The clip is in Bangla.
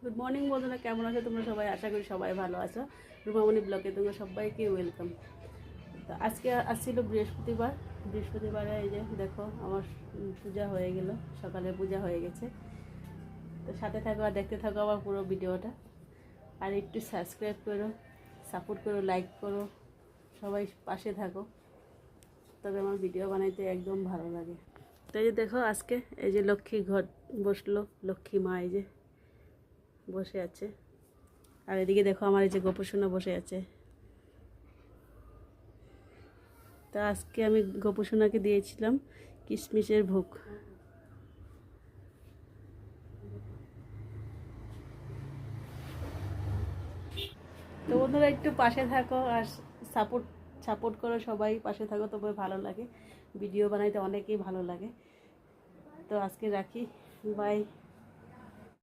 গুড মর্নিং বন্ধুরা, কেমন আছো তোমরা সবাই? আশা করি সবাই ভালো আছো। রুমামণি ব্লগে তোমরা সবাইকে ওয়েলকাম। তো আজকে আসছিল বৃহস্পতিবারে এই যে দেখো আমার পূজা হয়ে গেল, সকালে পূজা হয়ে গেছে। তো সাথে থাকো আর দেখতে থাকো আমার পুরো ভিডিওটা। আর একটু সাবস্ক্রাইব করো, সাপোর্ট করো, লাইক করো, সবাই পাশে থাকো, তবে আমার ভিডিও বানাইতে একদম ভালো লাগে। তো এই যে দেখো আজকে এই যে লক্ষ্মী ঘর বসলো, লক্ষ্মী মা এই যে বসে আছে। আর এদিকে দেখো আমার এই যে গোপুসোনা বসে আছে। তা আজকে আমি গোপুসোনাকে দিয়েছিলাম কিশমিশের ভোগ। তো বন্ধুরা একটু পাশে থাকো আর সাপোর্ট সাপোর্ট করো, সবাই পাশে থাকো, তবে ভালো লাগে। ভিডিও বানাইতে অনেকেই ভালো লাগে। তো আজকে রাখি, বাই।